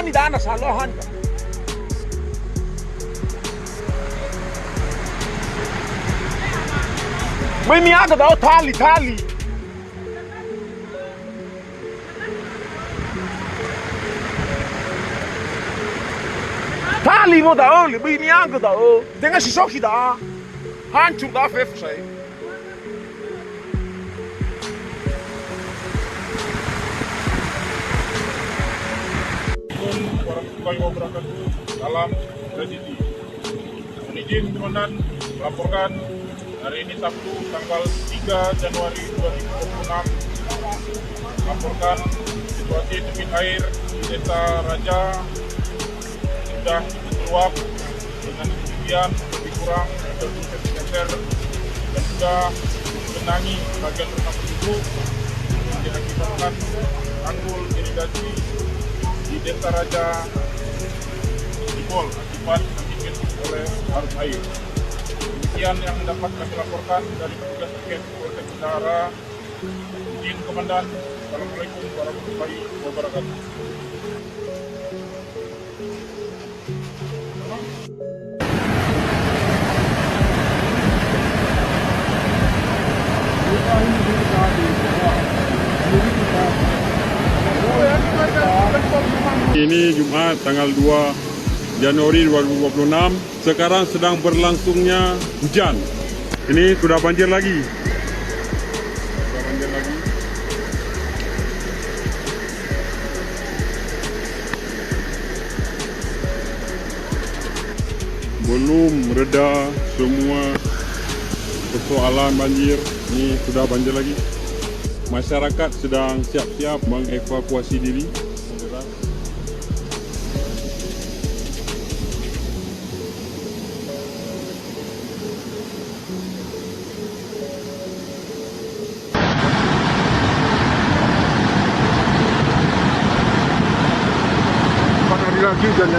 Hani dana salohan. Mimi aga da tali. Tali mo da oli, mimi aga da o. Denga si soki da. Hantu da fef say. Warahmatullahi wabarakatuh. Salam Presidi. Izin Komandan melaporkan hari ini Sabtu tanggal 3 Januari 2026 melaporkan situasi debit air di Desa Raja sudah meluap dengan ketinggian lebih kurang 30 cm dan sudah mengenangi bagian rumah penduduk yang diakibatkan tanggul irigasi di Desa Raja jebol akibat terhimpit oleh arus air. Demikian yang dapat kami laporkan dari petugas terkait Polsek Bendahara. Izin Komandan. Assalamualaikum warahmatullahi wabarakatuh. Ini Jumat tanggal 2 Januari 2026. Sekarang sedang berlangsungnya hujan. Ini sudah banjir lagi. Belum reda semua persoalan banjir. Ini sudah banjir lagi. Masyarakat sedang siap-siap mengevakuasi diri. Lagi dan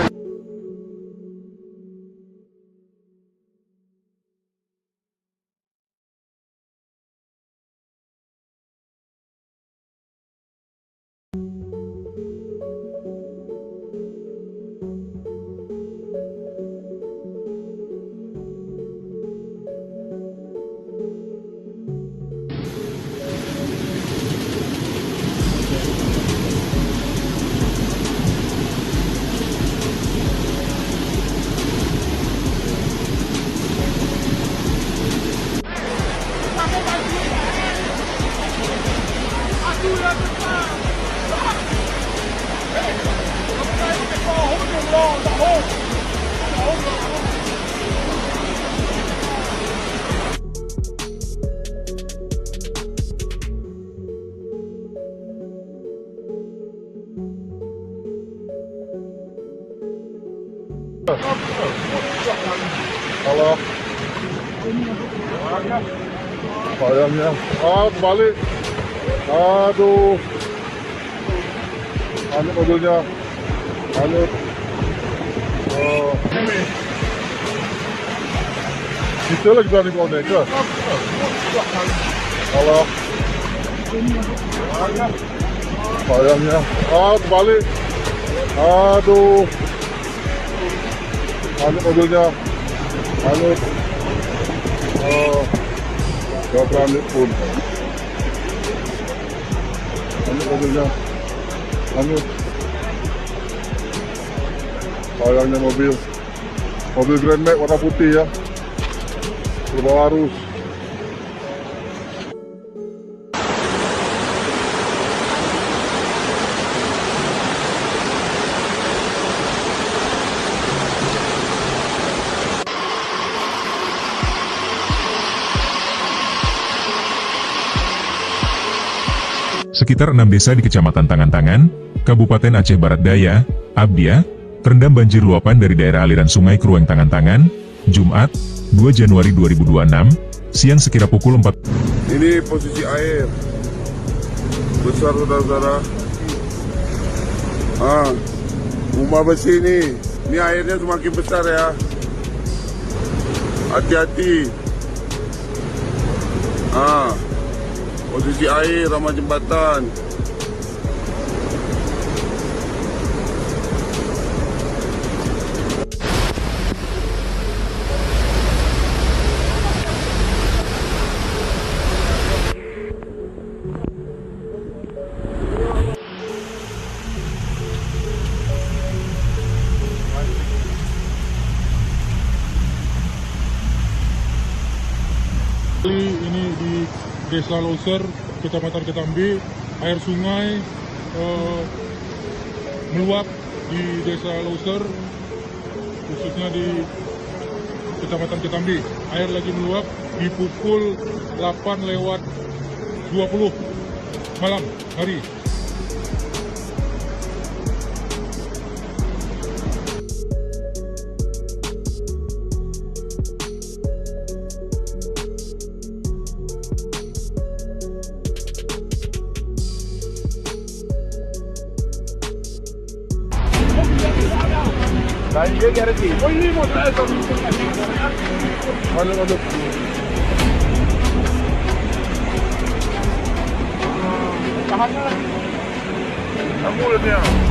kalau sayangnya balik, aduh, anut mobilnya, anut, kita lagi berani konek ke, kalau sayangnya, balik, aduh, anut mobilnya, anut, gak berani pun, anut mobilnya, anut, sayangnya mobil Grand Max warna putih ya, berbawa arus. Sekitar 6 desa di Kecamatan Tangan-Tangan, Kabupaten Aceh Barat Daya, Abdia, terendam banjir luapan dari daerah aliran sungai Krueng Tangan-Tangan, Jumat, 2 Januari 2026, siang sekira pukul 4. Ini posisi air besar saudara-saudara. Rumah besi ini airnya semakin besar ya. Hati-hati. Posisi air sama jembatan. Ini di Desa Loser, Kecamatan Ketambi, air sungai meluap di Desa Loser, khususnya di Kecamatan Ketambi. Air lagi meluap di pukul 8:20 malam hari.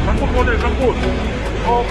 Sangkut model, sangkut. Oh.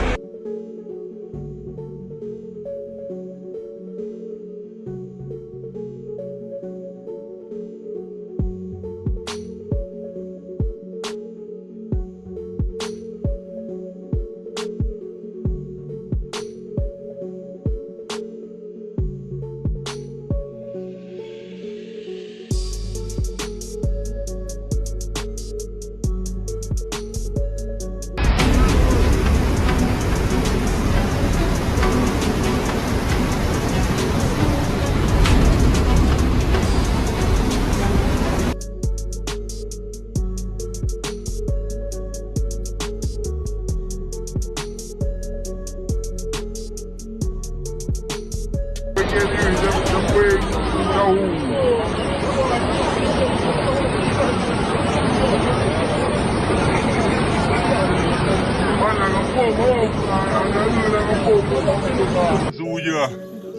Zuya,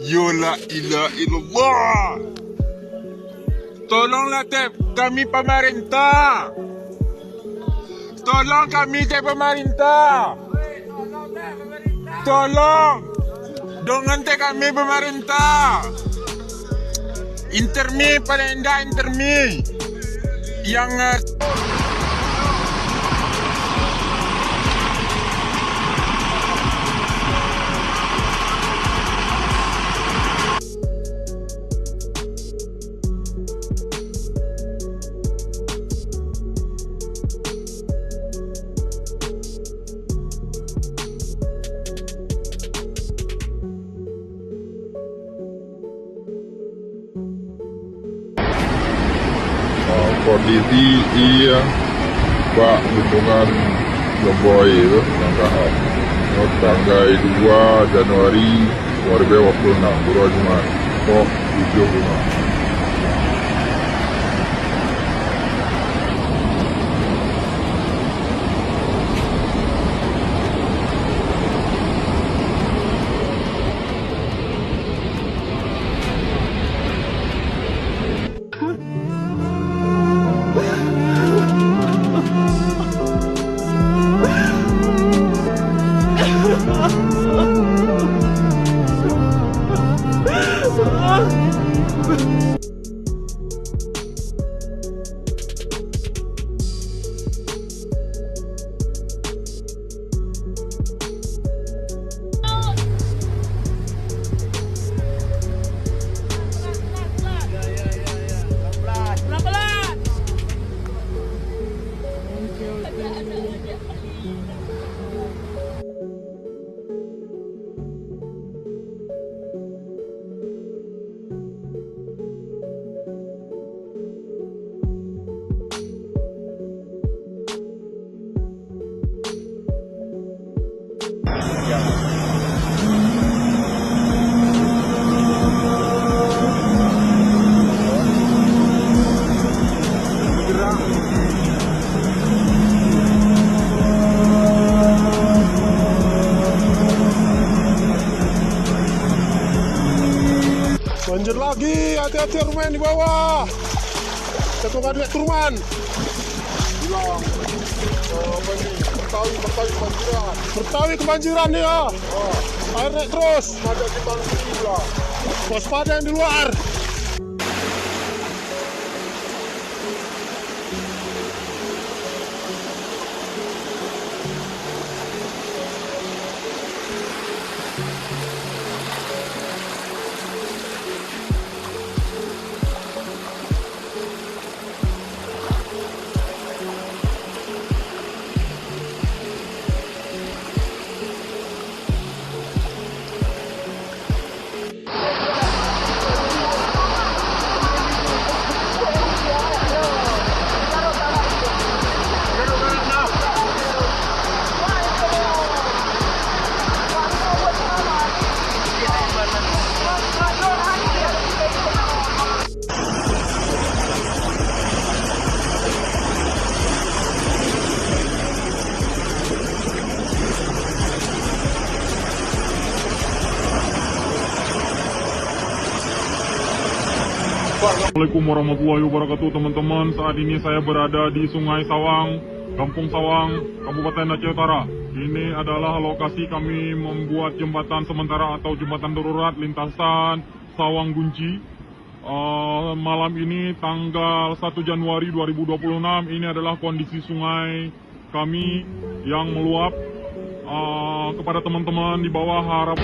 ya la ilaha illallah. Tolonglah kami pemerintah. Tolong kami pemerintah. Tolong. Dengan kami pemerintah. Intermi paling indah intermi. Yang kondisi iya Pak hubungan Lomboy itu yang tahap tanggal 2 Januari 2026 Buru Jumat kok 75. Banjir lagi, hati-hati rumah yang di bawah. Ketua Kadek Turman. Bilang, Pertawi kebanjiran. Pertawi kebanjiran nih ya. Air naik terus. Ada di bangku pula. Waspada yang di luar. Assalamualaikum warahmatullahi wabarakatuh teman-teman. Saat ini saya berada di Sungai Sawang, Kampung Sawang, Kabupaten Aceh Utara. Ini adalah lokasi kami membuat jembatan sementara atau jembatan darurat lintasan Sawang Gunci. Malam ini tanggal 1 Januari 2026, ini adalah kondisi sungai kami yang meluap. Kepada teman-teman di bawah harap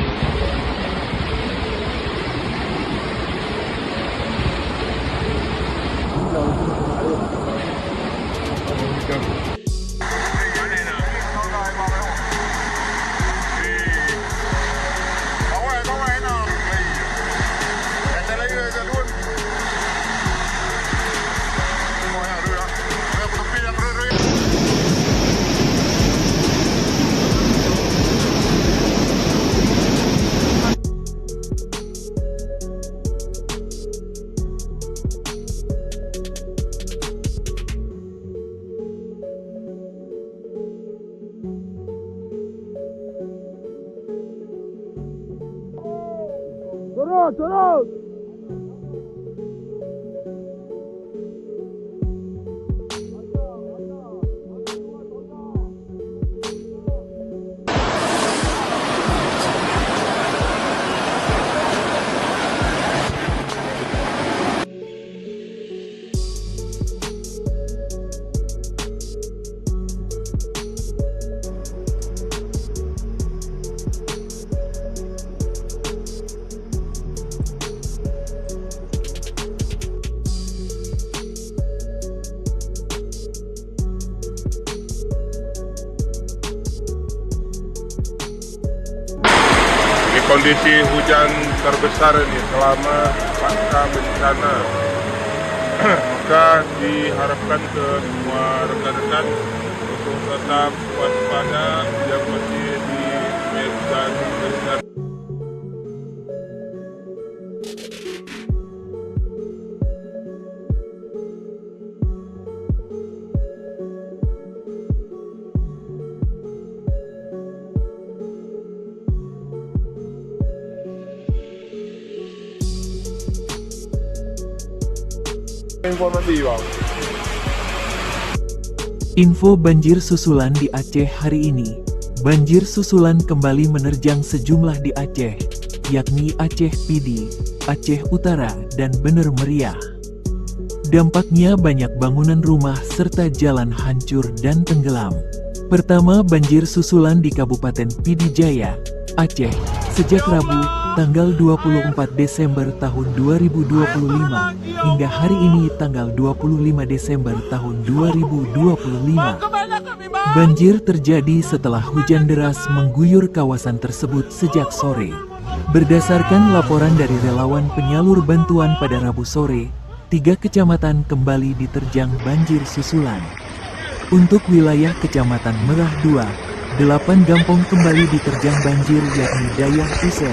Terus. Kondisi hujan terbesar ini selama pasca bencana. Maka diharapkan ke semua rekan-rekan untuk tetap waspada yang masih di hujan besar. Informasi, Bang. Info banjir susulan di Aceh hari ini. Banjir susulan kembali menerjang sejumlah di Aceh, yakni Aceh Pidi, Aceh Utara, dan Bener Meriah. Dampaknya banyak bangunan rumah serta jalan hancur dan tenggelam. Pertama, banjir susulan di Kabupaten Pidi Jaya, Aceh, sejak Rabu, tanggal 24 Desember tahun 2025, hingga hari ini tanggal 25 Desember tahun 2025. Banjir terjadi setelah hujan deras mengguyur kawasan tersebut sejak sore. Berdasarkan laporan dari relawan penyalur bantuan pada Rabu sore, 3 kecamatan kembali diterjang banjir susulan. Untuk wilayah Kecamatan Merah 2, 8 kampung kembali diterjang banjir yakni Dayah User,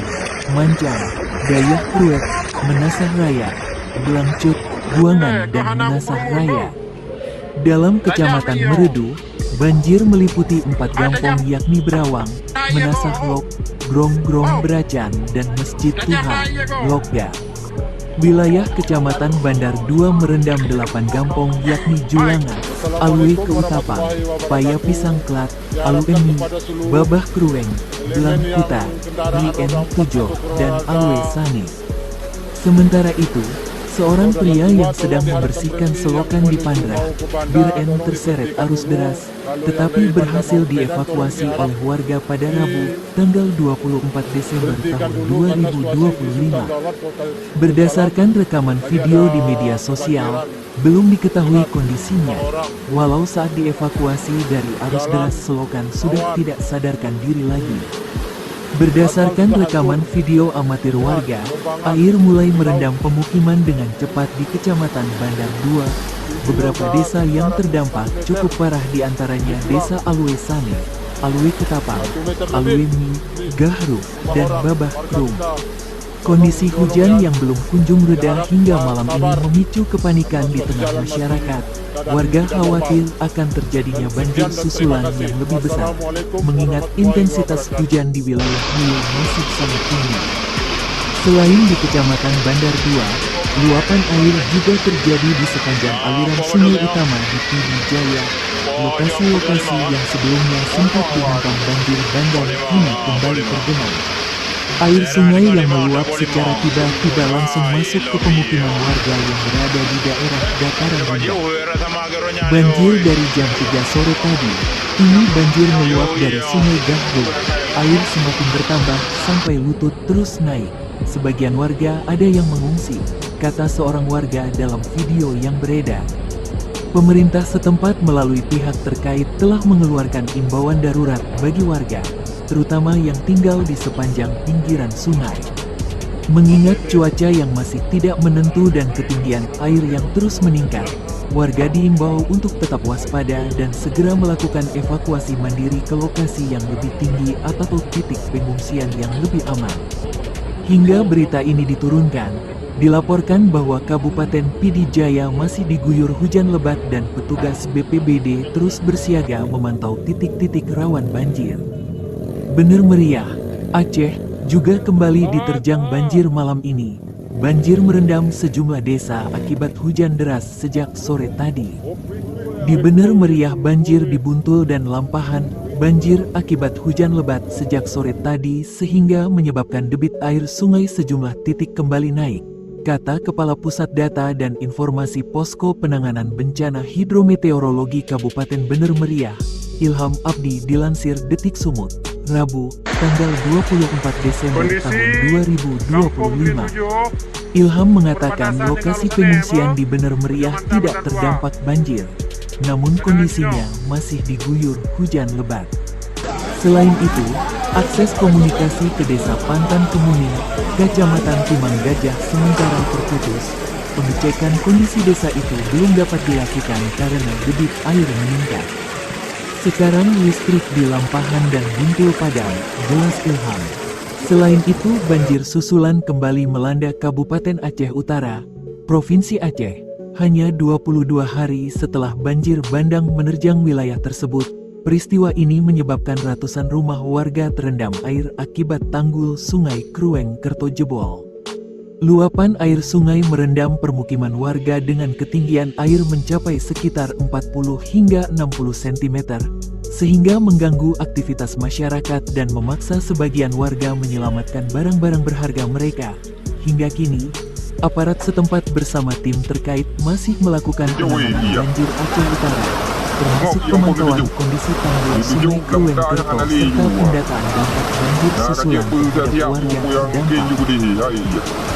Mancang, Dayah Kruet, Menasah Raya, Belangcut, Buangan, dan Menasah Raya. Dalam Kecamatan Meredu, banjir meliputi 4 kampung yakni Berawang, Menasah Lok, Grong-Grong Beracan, dan Masjid Tuhan, Lokga. Wilayah Kecamatan Bandar 2 merendam 8 kampung yakni Julangan, Alwe Keutapa, Paya Pisang Klat, Alwemi, Babah Krueng, Belang Kuta, Rien Tujoh, dan Alwe Sani. Sementara itu, seorang pria yang sedang membersihkan selokan di Pandra, Biren terseret arus deras, tetapi berhasil dievakuasi oleh warga pada Rabu, tanggal 24 Desember tahun 2025. Berdasarkan rekaman video di media sosial, belum diketahui kondisinya, walau saat dievakuasi dari arus deras selokan sudah tidak sadarkan diri lagi. Berdasarkan rekaman video amatir warga, air mulai merendam pemukiman dengan cepat di Kecamatan Bandar 2. Beberapa desa yang terdampak cukup parah diantaranya Desa Alwe Sane, Alwe Ketapang, Alwemi, Gahru, dan Babah Krung. Kondisi hujan yang belum kunjung reda hingga malam ini memicu kepanikan di tengah masyarakat. Warga khawatir akan terjadinya banjir susulan yang lebih besar, mengingat intensitas hujan di wilayah hulu masih sangat tinggi. Selain di Kecamatan Bandar 2, Luapan air juga terjadi di sepanjang aliran sungai utama di Pidi Jaya. Lokasi-lokasi yang sebelumnya sempat dihantam banjir bandang kini kembali tergenang. Air sungai yang meluap secara tiba-tiba langsung masuk ke pemukiman warga yang berada di daerah dataran rendah. Banjir dari jam 3 sore tadi, ini banjir meluap dari sungai Gahdo. Air semakin bertambah sampai lutut terus naik. Sebagian warga ada yang mengungsi, kata seorang warga dalam video yang beredar. Pemerintah setempat melalui pihak terkait telah mengeluarkan imbauan darurat bagi warga, terutama yang tinggal di sepanjang pinggiran sungai. Mengingat cuaca yang masih tidak menentu dan ketinggian air yang terus meningkat, warga diimbau untuk tetap waspada dan segera melakukan evakuasi mandiri ke lokasi yang lebih tinggi atau titik pengungsian yang lebih aman. Hingga berita ini diturunkan, dilaporkan bahwa Kabupaten Pidi Jaya masih diguyur hujan lebat dan petugas BPBD terus bersiaga memantau titik-titik rawan banjir. Bener meriah, Aceh juga kembali diterjang banjir malam ini. Banjir merendam sejumlah desa akibat hujan deras sejak sore tadi. Di Bener Meriah banjir di Buntul dan Lampahan, banjir akibat hujan lebat sejak sore tadi sehingga menyebabkan debit air sungai sejumlah titik kembali naik, kata Kepala Pusat Data dan Informasi Posko Penanganan Bencana Hidrometeorologi Kabupaten Bener Meriah, Ilham Abdi dilansir Detik Sumut, Rabu, tanggal 24 Desember tahun 2025. Ilham mengatakan lokasi pengungsian di Bener Meriah tidak terdampak banjir, namun kondisinya masih diguyur hujan lebat. Selain itu, akses komunikasi ke Desa Pantan Kemuning, Kecamatan Timang Gajah sementara terputus. Pengecekan kondisi desa itu belum dapat dilakukan karena debit air meningkat. Sekarang listrik di Lampahan dan Buntul padam, jelas Ilham. Selain itu, banjir susulan kembali melanda Kabupaten Aceh Utara, Provinsi Aceh. Hanya 22 hari setelah banjir bandang menerjang wilayah tersebut, peristiwa ini menyebabkan ratusan rumah warga terendam air akibat tanggul Sungai Krueng Kerto jebol. Luapan air sungai merendam permukiman warga dengan ketinggian air mencapai sekitar 40 hingga 60 cm, sehingga mengganggu aktivitas masyarakat dan memaksa sebagian warga menyelamatkan barang-barang berharga mereka. Hingga kini, aparat setempat bersama tim terkait masih melakukan penanganan banjir Aceh Utara, termasuk pemantauan kondisi tanggul Sungai Krueng Kerto serta pendataan dampak banjir susulan terhadap warga terdampak.